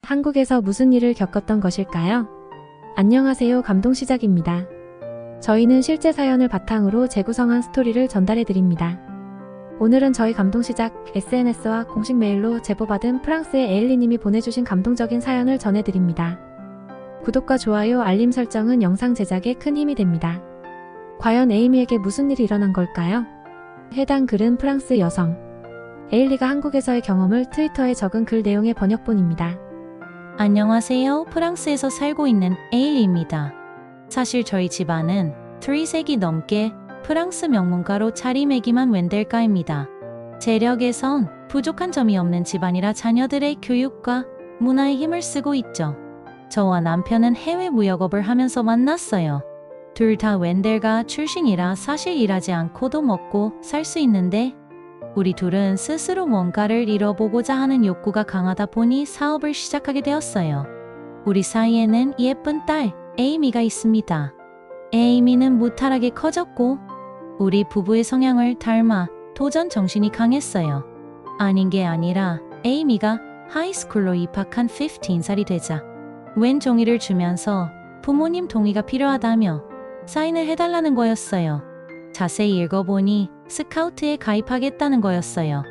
한국에서 무슨 일을 겪었던 것일까요? 안녕하세요. 감동시작입니다. 저희는 실제 사연을 바탕으로 재구성한 스토리를 전달해드립니다. 오늘은 저희 감동시작 SNS와 공식 메일로 제보받은 프랑스의 에일리님이 보내주신 감동적인 사연을 전해드립니다. 구독과 좋아요, 알림 설정은 영상 제작에 큰 힘이 됩니다. 과연 에이미에게 무슨 일이 일어난 걸까요? 해당 글은 프랑스 여성 에일리가 한국에서의 경험을 트위터에 적은 글 내용의 번역본입니다. 안녕하세요. 프랑스에서 살고 있는 에일리입니다. 사실 저희 집안은 3세기 넘게 프랑스 명문가로 자리매김한 웬델가입니다. 재력에선 부족한 점이 없는 집안이라 자녀들의 교육과 문화에 힘을 쓰고 있죠. 저와 남편은 해외 무역업을 하면서 만났어요. 둘 다 웬델가 출신이라 사실 일하지 않고도 먹고 살 수 있는데 우리 둘은 스스로 뭔가를 잃어보고자 하는 욕구가 강하다 보니 사업을 시작하게 되었어요. 우리 사이에는 예쁜 딸 에이미가 있습니다. 에이미는 무탈하게 커졌고 우리 부부의 성향을 닮아 도전 정신이 강했어요. 아닌 게 아니라 에이미가 하이스쿨로 입학한 15살이 되자 웬 종이를 주면서 부모님 동의가 필요하다며 사인을 해달라는 거였어요. 자세히 읽어보니 스카우트에 가입하겠다는 거였어요.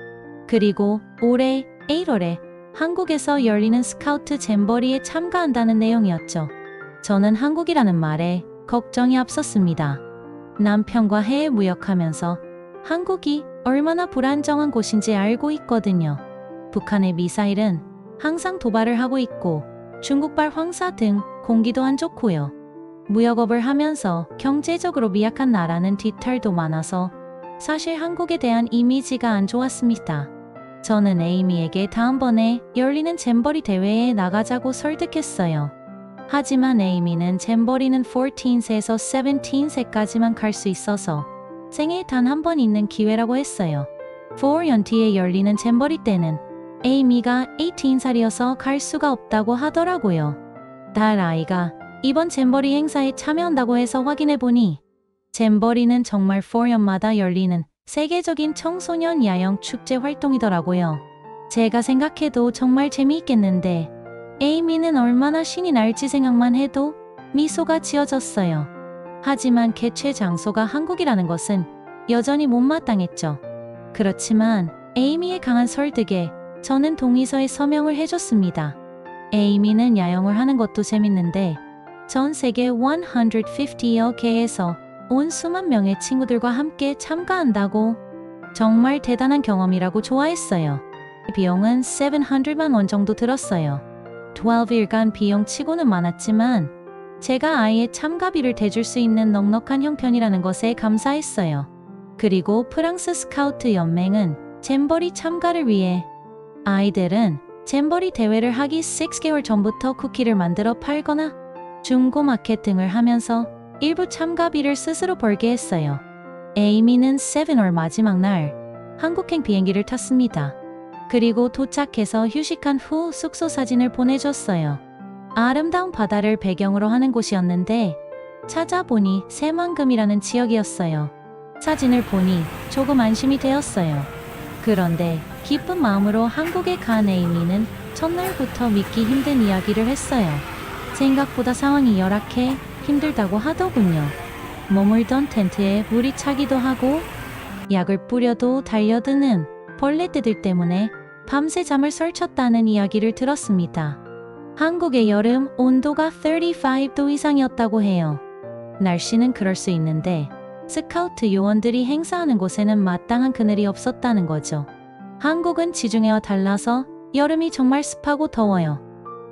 그리고 올해 1월에 한국에서 열리는 스카우트 잼버리에 참가한다는 내용이었죠. 저는 한국이라는 말에 걱정이 앞섰습니다. 남편과 해외 무역하면서 한국이 얼마나 불안정한 곳인지 알고 있거든요. 북한의 미사일은 항상 도발을 하고 있고 중국발 황사 등 공기도 안 좋고요. 무역업을 하면서 경제적으로 미약한 나라는 뒤탈도 많아서 사실 한국에 대한 이미지가 안 좋았습니다. 저는 에이미에게 다음번에 열리는 잼버리 대회에 나가자고 설득했어요. 하지만 에이미는 잼버리는 14세에서 17세까지만 갈 수 있어서 생애 단 한 번 있는 기회라고 했어요. 4년 뒤에 열리는 잼버리 때는 에이미가 18살이어서 갈 수가 없다고 하더라고요. 딸 아이가 이번 잼버리 행사에 참여한다고 해서 확인해보니 잼버리는 정말 4년마다 열리는 세계적인 청소년 야영 축제 활동이더라고요. 제가 생각해도 정말 재미있겠는데 에이미는 얼마나 신이 날지 생각만 해도 미소가 지어졌어요. 하지만 개최 장소가 한국이라는 것은 여전히 못마땅했죠. 그렇지만 에이미의 강한 설득에 저는 동의서에 서명을 해줬습니다. 에이미는 야영을 하는 것도 재밌는데 전 세계 150여 개에서 온 수만 명의 친구들과 함께 참가한다고 정말 대단한 경험이라고 좋아했어요. 비용은 700만 원 정도 들었어요. 12일간 비용 치고는 많았지만 제가 아이의 참가비를 대줄 수 있는 넉넉한 형편이라는 것에 감사했어요. 그리고 프랑스 스카우트 연맹은 잼버리 참가를 위해 아이들은 잼버리 대회를 하기 6개월 전부터 쿠키를 만들어 팔거나 중고 마켓 등을 하면서 일부 참가비를 스스로 벌게 했어요. 에이미는 7월 마지막 날 한국행 비행기를 탔습니다. 그리고 도착해서 휴식한 후 숙소 사진을 보내줬어요. 아름다운 바다를 배경으로 하는 곳이었는데 찾아보니 새만금이라는 지역이었어요. 사진을 보니 조금 안심이 되었어요. 그런데 기쁜 마음으로 한국에 간 에이미는 첫날부터 믿기 힘든 이야기를 했어요. 생각보다 상황이 열악해 힘들다고 하더군요. 머물던 텐트에 물이 차기도 하고 약을 뿌려도 달려드는 벌레떼들 때문에 밤새 잠을 설쳤다는 이야기를 들었습니다. 한국의 여름 온도가 35도 이상이었다고 해요. 날씨는 그럴 수 있는데 스카우트 요원들이 행사하는 곳에는 마땅한 그늘이 없었다는 거죠. 한국은 지중해와 달라서 여름이 정말 습하고 더워요.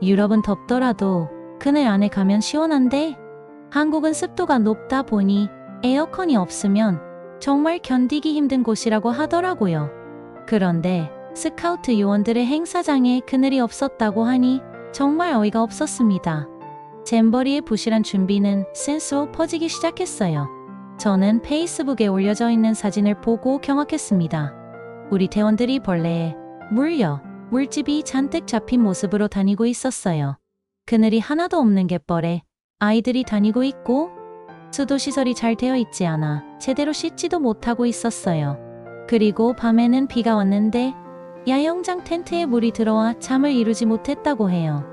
유럽은 덥더라도 그늘 안에 가면 시원한데 한국은 습도가 높다 보니 에어컨이 없으면 정말 견디기 힘든 곳이라고 하더라고요. 그런데 스카우트 요원들의 행사장에 그늘이 없었다고 하니 정말 어이가 없었습니다. 잼버리의 부실한 준비는 센스로 퍼지기 시작했어요. 저는 페이스북에 올려져 있는 사진을 보고 경악했습니다. 우리 대원들이 벌레에 물려 물집이 잔뜩 잡힌 모습으로 다니고 있었어요. 그늘이 하나도 없는 갯벌에 아이들이 다니고 있고 수도시설이 잘 되어 있지 않아 제대로 씻지도 못하고 있었어요. 그리고 밤에는 비가 왔는데 야영장 텐트에 물이 들어와 잠을 이루지 못했다고 해요.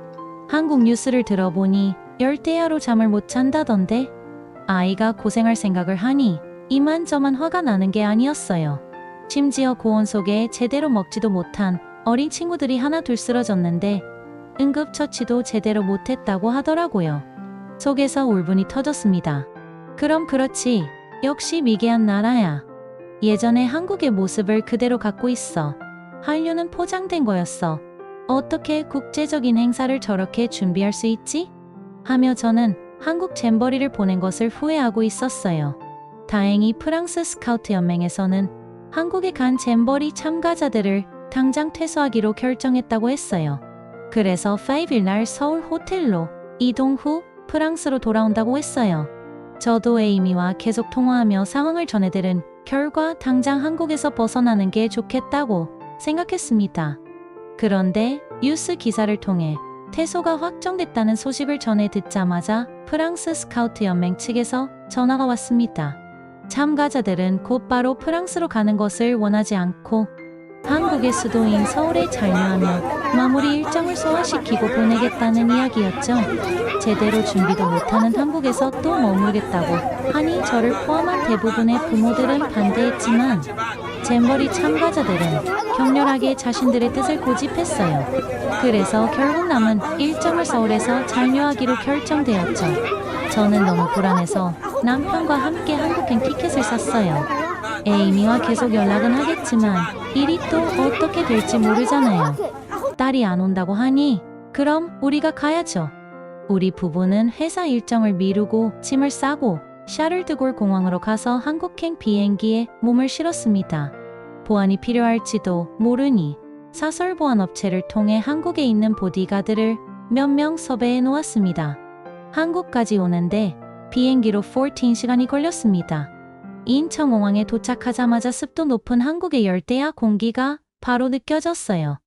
한국 뉴스를 들어보니 열대야로 잠을 못 잔다던데 아이가 고생할 생각을 하니 이만저만 화가 나는 게 아니었어요. 심지어 고온 속에 제대로 먹지도 못한 어린 친구들이 하나둘 쓰러졌는데 응급처치도 제대로 못했다고 하더라고요. 속에서 울분이 터졌습니다. 그럼 그렇지. 역시 미개한 나라야. 예전에 한국의 모습을 그대로 갖고 있어. 한류는 포장된 거였어. 어떻게 국제적인 행사를 저렇게 준비할 수 있지? 하며 저는 한국 잼버리를 보낸 것을 후회하고 있었어요. 다행히 프랑스 스카우트 연맹에서는 한국에 간 잼버리 참가자들을 당장 퇴소하기로 결정했다고 했어요. 그래서 5일 날 서울 호텔로 이동 후 프랑스로 돌아온다고 했어요. 저도 에이미와 계속 통화하며 상황을 전해들은 결과 당장 한국에서 벗어나는 게 좋겠다고 생각했습니다. 그런데 뉴스 기사를 통해 퇴소가 확정됐다는 소식을 전해 듣자마자 프랑스 스카우트 연맹 측에서 전화가 왔습니다. 참가자들은 곧바로 프랑스로 가는 것을 원하지 않고 한국의 수도인 서울에 잔류하며 마무리 일정을 소화시키고 보내겠다는 이야기였죠. 제대로 준비도 못하는 한국에서 또 머물겠다고 하니 저를 포함한 대부분의 부모들은 반대했지만 잼버리 참가자들은 격렬하게 자신들의 뜻을 고집했어요. 그래서 결국 남은 일정을 서울에서 잔류하기로 결정되었죠. 저는 너무 불안해서 남편과 함께 한국행 티켓을 샀어요. 에이미와 계속 연락은 하겠지만 일이 또 어떻게 될지 모르잖아요. 딸이 안 온다고 하니 그럼 우리가 가야죠. 우리 부부는 회사 일정을 미루고 짐을 싸고 샤를드골 공항으로 가서 한국행 비행기에 몸을 실었습니다. 보안이 필요할지도 모르니 사설 보안 업체를 통해 한국에 있는 보디가드를 몇 명 섭외해 놓았습니다. 한국까지 오는데 비행기로 14시간이 걸렸습니다. 인천공항에 도착하자마자 습도 높은 한국의 열대야 공기가 바로 느껴졌어요.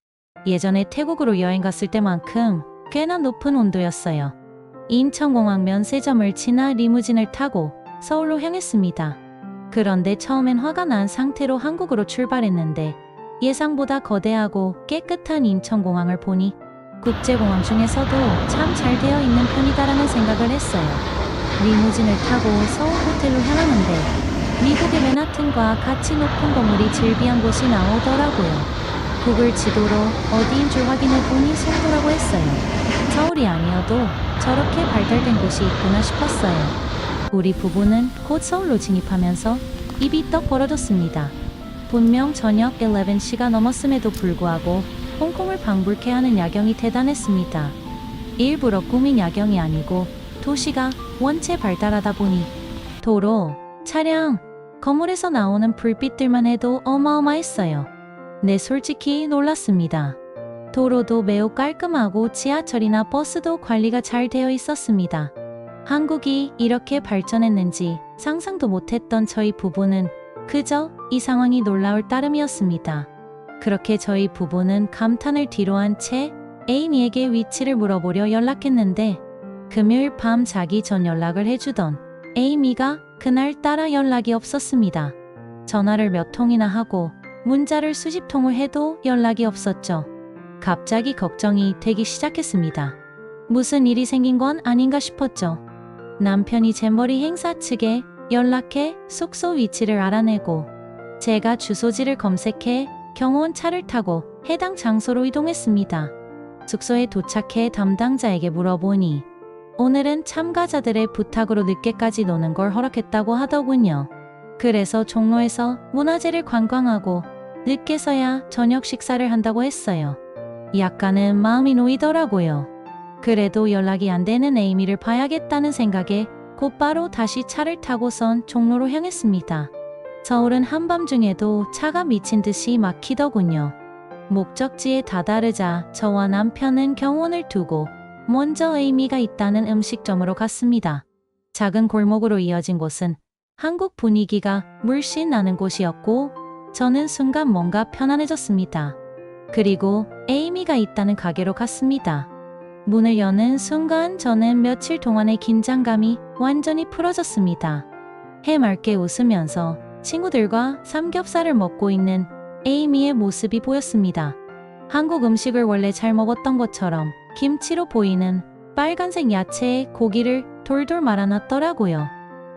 예전에 태국으로 여행 갔을 때만큼 꽤나 높은 온도였어요. 인천공항 면세점을 지나 리무진을 타고 서울로 향했습니다. 그런데 처음엔 화가 난 상태로 한국으로 출발했는데 예상보다 거대하고 깨끗한 인천공항을 보니 국제공항 중에서도 참 잘 되어 있는 편이다라는 생각을 했어요. 리무진을 타고 서울 호텔로 향하는데 미국의 맨하튼과 같이 높은 건물이 즐비한 곳이 나오더라고요. 구글 지도로 어디인 줄 확인해 보니 송도라고 했어요. 서울이 아니어도 저렇게 발달된 곳이 있구나 싶었어요. 우리 부부는 곧 서울로 진입하면서 입이 떡 벌어졌습니다. 분명 저녁 11시가 넘었음에도 불구하고 홍콩을 방불케 하는 야경이 대단했습니다. 일부러 꾸민 야경이 아니고 도시가 원체 발달하다 보니 도로, 차량, 건물에서 나오는 불빛들만 해도 어마어마했어요. 네, 솔직히 놀랐습니다. 도로도 매우 깔끔하고 지하철이나 버스도 관리가 잘 되어 있었습니다. 한국이 이렇게 발전했는지 상상도 못했던 저희 부부는 그저 이 상황이 놀라울 따름이었습니다. 그렇게 저희 부부는 감탄을 뒤로한 채 에이미에게 위치를 물어보려 연락했는데 금요일 밤 자기 전 연락을 해주던 에이미가 그날따라 연락이 없었습니다. 전화를 몇 통이나 하고 문자를 수십 통을 해도 연락이 없었죠. 갑자기 걱정이 되기 시작했습니다. 무슨 일이 생긴 건 아닌가 싶었죠. 남편이 잼버리 행사 측에 연락해 숙소 위치를 알아내고 제가 주소지를 검색해 경호원 차를 타고 해당 장소로 이동했습니다. 숙소에 도착해 담당자에게 물어보니 오늘은 참가자들의 부탁으로 늦게까지 노는 걸 허락했다고 하더군요. 그래서 종로에서 문화재를 관광하고 늦게서야 저녁 식사를 한다고 했어요. 약간은 마음이 놓이더라고요. 그래도 연락이 안 되는 에이미를 봐야겠다는 생각에 곧바로 다시 차를 타고선 종로로 향했습니다. 서울은 한밤중에도 차가 미친 듯이 막히더군요. 목적지에 다다르자 저와 남편은 경호원을 두고 먼저 에이미가 있다는 음식점으로 갔습니다. 작은 골목으로 이어진 곳은 한국 분위기가 물씬 나는 곳이었고 저는 순간 뭔가 편안해졌습니다. 그리고 에이미가 있다는 가게로 갔습니다. 문을 여는 순간 저는 며칠 동안의 긴장감이 완전히 풀어졌습니다. 해맑게 웃으면서 친구들과 삼겹살을 먹고 있는 에이미의 모습이 보였습니다. 한국 음식을 원래 잘 먹었던 것처럼 김치로 보이는 빨간색 야채에 고기를 돌돌 말아놨더라고요.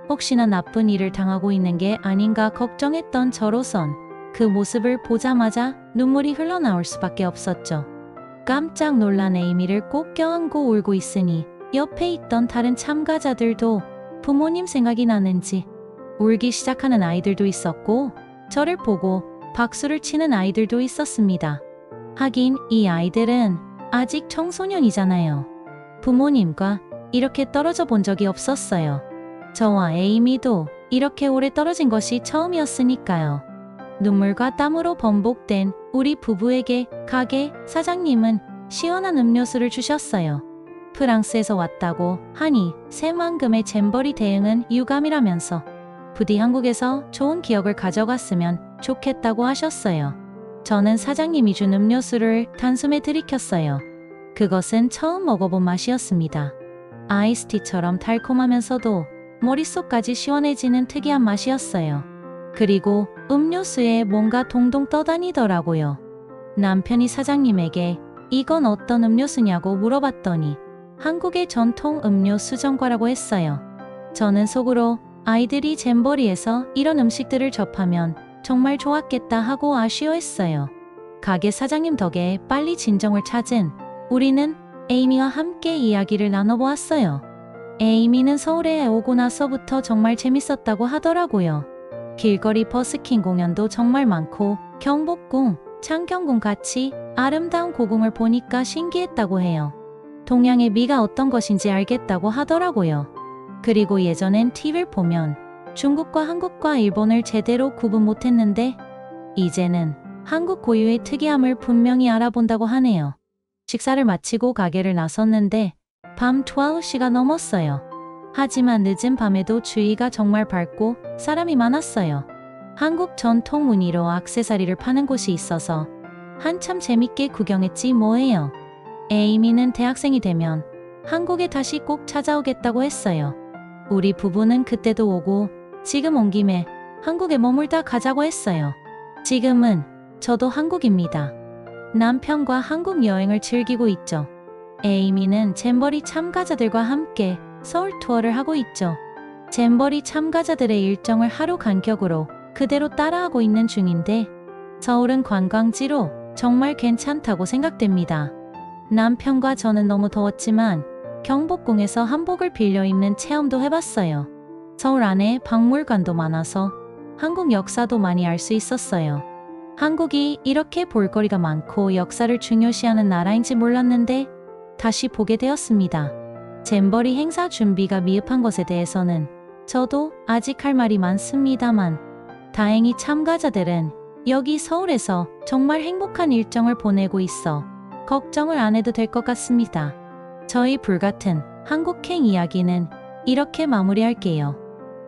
혹시나 나쁜 일을 당하고 있는 게 아닌가 걱정했던 저로선 그 모습을 보자마자 눈물이 흘러나올 수밖에 없었죠. 깜짝 놀란 에이미를 꼭 껴안고 울고 있으니 옆에 있던 다른 참가자들도 부모님 생각이 나는지 울기 시작하는 아이들도 있었고 저를 보고 박수를 치는 아이들도 있었습니다. 하긴 이 아이들은 아직 청소년이잖아요. 부모님과 이렇게 떨어져 본 적이 없었어요. 저와 에이미도 이렇게 오래 떨어진 것이 처음이었으니까요. 눈물과 땀으로 번복된 우리 부부에게 가게 사장님은 시원한 음료수를 주셨어요. 프랑스에서 왔다고 하니 새만금의 잼버리 대응은 유감이라면서 부디 한국에서 좋은 기억을 가져갔으면 좋겠다고 하셨어요. 저는 사장님이 준 음료수를 단숨에 들이켰어요. 그것은 처음 먹어본 맛이었습니다. 아이스티처럼 달콤하면서도 머릿속까지 시원해지는 특이한 맛이었어요. 그리고 음료수에 뭔가 동동 떠다니더라고요. 남편이 사장님에게 이건 어떤 음료수냐고 물어봤더니 한국의 전통 음료 수정과라고 했어요. 저는 속으로 아이들이 잼버리에서 이런 음식들을 접하면 정말 좋았겠다 하고 아쉬워했어요. 가게 사장님 덕에 빨리 진정을 찾은 우리는 에이미와 함께 이야기를 나눠보았어요. 에이미는 서울에 오고 나서부터 정말 재밌었다고 하더라고요. 길거리 버스킹 공연도 정말 많고 경복궁, 창경궁 같이 아름다운 고궁을 보니까 신기했다고 해요. 동양의 미가 어떤 것인지 알겠다고 하더라고요. 그리고 예전엔 TV를 보면 중국과 한국과 일본을 제대로 구분 못했는데 이제는 한국 고유의 특이함을 분명히 알아본다고 하네요. 식사를 마치고 가게를 나섰는데 밤 12시가 넘었어요. 하지만 늦은 밤에도 주위가 정말 밝고 사람이 많았어요. 한국 전통 무늬로 액세서리를 파는 곳이 있어서 한참 재밌게 구경했지 뭐예요. 에이미는 대학생이 되면 한국에 다시 꼭 찾아오겠다고 했어요. 우리 부부는 그때도 오고 지금 온 김에 한국에 머물다 가자고 했어요. 지금은 저도 한국입니다. 남편과 한국 여행을 즐기고 있죠. 에이미는 잼버리 참가자들과 함께 서울 투어를 하고 있죠. 잼버리 참가자들의 일정을 하루 간격으로 그대로 따라하고 있는 중인데 서울은 관광지로 정말 괜찮다고 생각됩니다. 남편과 저는 너무 더웠지만 경복궁에서 한복을 빌려 입는 체험도 해봤어요. 서울 안에 박물관도 많아서 한국 역사도 많이 알 수 있었어요. 한국이 이렇게 볼거리가 많고 역사를 중요시하는 나라인지 몰랐는데 다시 보게 되었습니다. 잼버리 행사 준비가 미흡한 것에 대해서는 저도 아직 할 말이 많습니다만 다행히 참가자들은 여기 서울에서 정말 행복한 일정을 보내고 있어 걱정을 안 해도 될 것 같습니다. 저희 불같은 한국행 이야기는 이렇게 마무리할게요.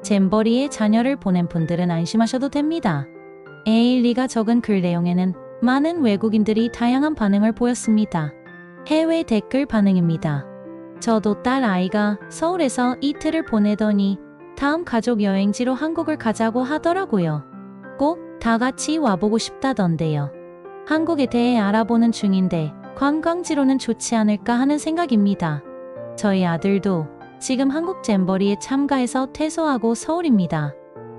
잼버리에 자녀를 보낸 분들은 안심하셔도 됩니다. 에일리가 적은 글 내용에는 많은 외국인들이 다양한 반응을 보였습니다. 해외 댓글 반응입니다. 저도 딸 아이가 서울에서 이틀을 보내더니 다음 가족 여행지로 한국을 가자고 하더라고요. 꼭 다 같이 와보고 싶다던데요. 한국에 대해 알아보는 중인데 관광지로는 좋지 않을까 하는 생각입니다. 저희 아들도 지금 한국 잼버리에 참가해서 퇴소하고 서울입니다.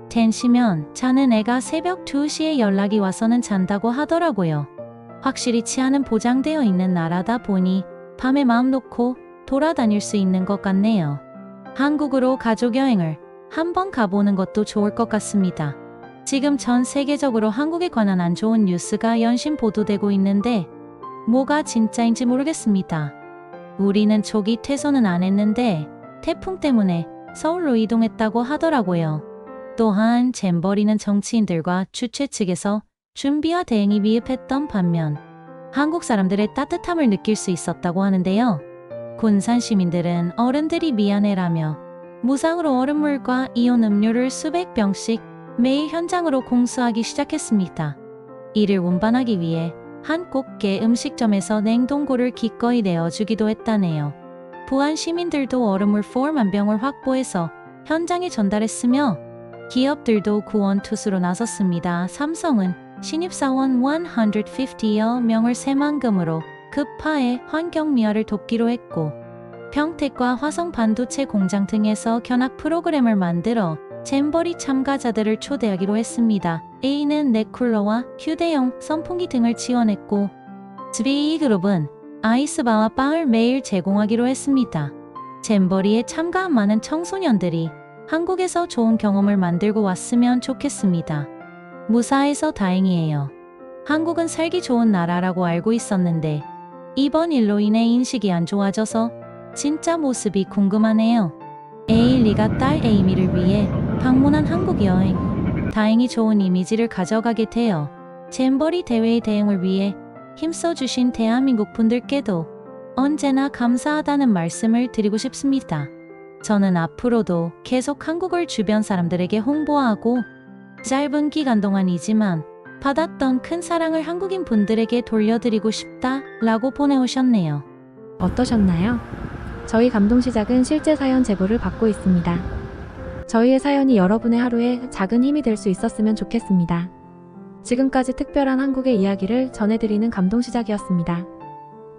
10시면 자는 애가 새벽 2시에 연락이 와서는 잔다고 하더라고요. 확실히 치안은 보장되어 있는 나라다 보니 밤에 마음 놓고 돌아다닐 수 있는 것 같네요. 한국으로 가족여행을 한번 가보는 것도 좋을 것 같습니다. 지금 전 세계적으로 한국에 관한 안 좋은 뉴스가 연신 보도되고 있는데 뭐가 진짜인지 모르겠습니다. 우리는 조기 퇴소는 안 했는데 태풍 때문에 서울로 이동했다고 하더라고요. 또한 잼버리는 정치인들과 주최 측에서 준비와 대응이 미흡했던 반면 한국 사람들의 따뜻함을 느낄 수 있었다고 하는데요. 군산 시민들은 어른들이 미안해라며 무상으로 얼음물과 이온 음료를 수백 병씩 매일 현장으로 공수하기 시작했습니다. 이를 운반하기 위해 한 꽃게 음식점에서 냉동고를 기꺼이 내어주기도 했다네요. 부안 시민들도 얼음물 4만 병을 확보해서 현장에 전달했으며 기업들도 구원 투수로 나섰습니다. 삼성은 신입사원 150여 명을 새만금으로 급파에 환경 미화를 돕기로 했고, 평택과 화성 반도체 공장 등에서 견학 프로그램을 만들어 잼버리 참가자들을 초대하기로 했습니다. A는 넷쿨러와 휴대용 선풍기 등을 지원했고, B그룹은 아이스바와 빵을 매일 제공하기로 했습니다. 잼버리에 참가한 많은 청소년들이 한국에서 좋은 경험을 만들고 왔으면 좋겠습니다. 무사해서 다행이에요. 한국은 살기 좋은 나라라고 알고 있었는데 이번 일로 인해 인식이 안 좋아져서 진짜 모습이 궁금하네요. 에일리가 딸 에이미를 위해 방문한 한국 여행. 다행히 좋은 이미지를 가져가게 되어 잼버리 대회의 대응을 위해 힘써주신 대한민국 분들께도 언제나 감사하다는 말씀을 드리고 싶습니다. 저는 앞으로도 계속 한국을 주변 사람들에게 홍보하고 짧은 기간 동안이지만 받았던 큰 사랑을 한국인 분들에게 돌려드리고 싶다 라고 보내오셨네요. 어떠셨나요? 저희 감동시작은 실제 사연 제보를 받고 있습니다. 저희의 사연이 여러분의 하루에 작은 힘이 될 수 있었으면 좋겠습니다. 지금까지 특별한 한국의 이야기를 전해드리는 감동시작이었습니다.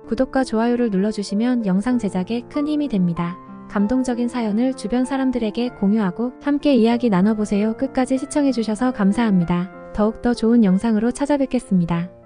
구독과 좋아요를 눌러주시면 영상 제작에 큰 힘이 됩니다. 감동적인 사연을 주변 사람들에게 공유하고 함께 이야기 나눠보세요. 끝까지 시청해주셔서 감사합니다. 더욱더 좋은 영상으로 찾아뵙겠습니다.